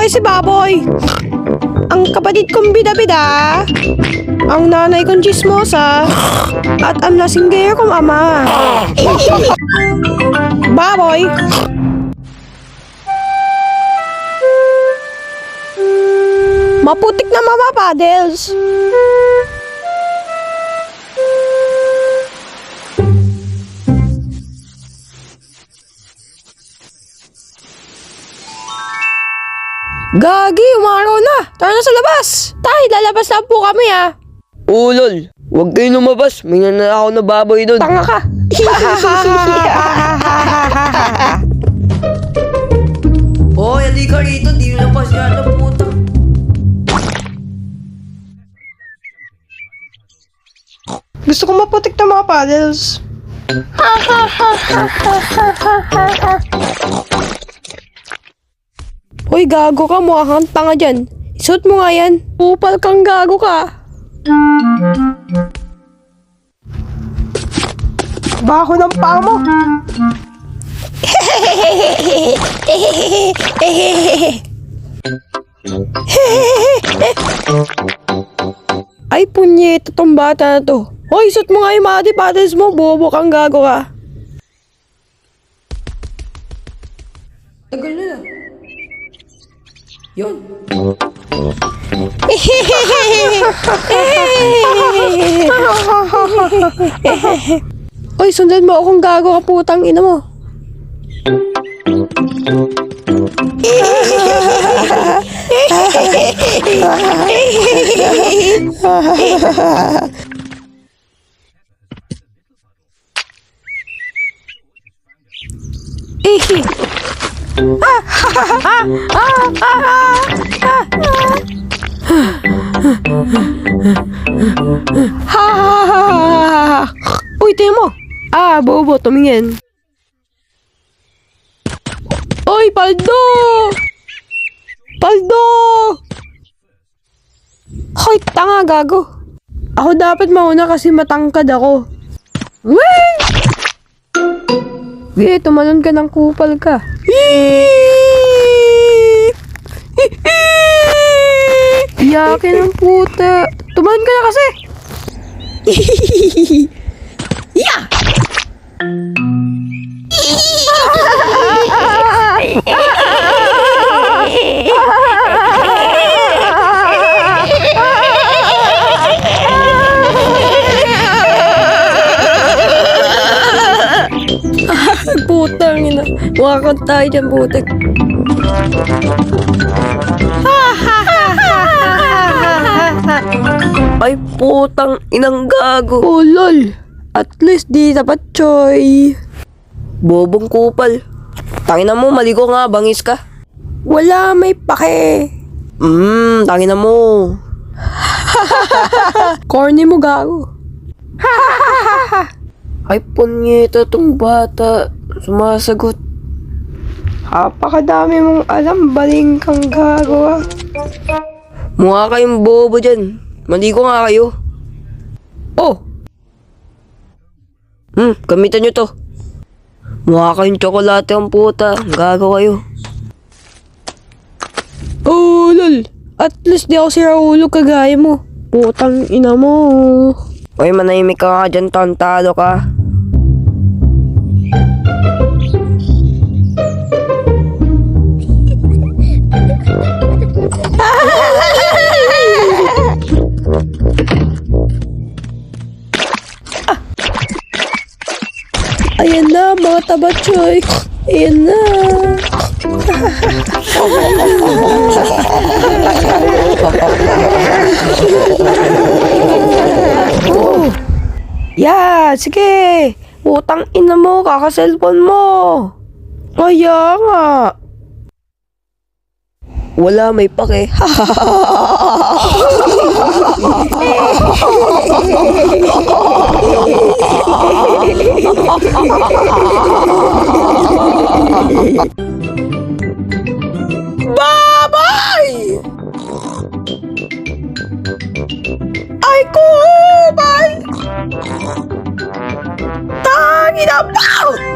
ay si Baboy. Ang kapatid kong bida-bida. Ang nanay kong chismosa. At ang lasinggero kong ama. Baboy. Maputik na mama paddles. Gagi, umaraw na. Tara na sa labas. Tay, lalabas na po kami ah. Lol. Huwag kayo lumabas. May nanakaw na baboy doon. Tanga ka. Hoy, halika rito. Di na pas yan ang puta. Gusto ko maputik na mga paddles. Hoy, gago ka. Mukha kang tanga dyan. Isuot mo nga yan. Upal kang gago ka. Baho ng paa mo. Ay, punyeta tong bata na to. Hoy, isuot mo nga yung mga paddles mo. Bobo kang gago ka. Tagal na lang. Yun. Oy, sundan mo akong gago ka putang ina mo. Uy, tingnan mo. Bobo, tumingin. Oy, Paldo! Paldo! Hoy, tanga, gago. Ako dapat mauna kasi matangkad ako. Wee! Wee, tumalon ka ng kupal ka. Iyakin ang puta. Tumalon ka na kasi. Yeah! Putang ina. Wakot tayo dyan, putik. Ay, putang inang gago. Oh, lol. At least di dapat choy. Bobong kupal. Tangina mo, maligo nga, bangis ka. Wala may pake. Tangina mo. Corny mo, gago. Ay, punyeta tong bata. Sumasagot. Napakadami mong alam, baling kang gago. Mukha kayong bobo dyan. Maligo nga kayo. Oh! Gamitan nyo to. Mukha kayong tsokolate ang puta. Gago kayo. Oh, lol. At least di ako si Raulo kagaya mo. Putang ina mo. Oy, manahimik ka nga dyan, tantado ka. Ayan na, mga tabatsoy. Ayan na. Oh. Yeah, sige. Utang ina mo, kaka-cellphone mo. Kaya nga. Wala may pake. Babay! Ay, kubay! Tangina, pow!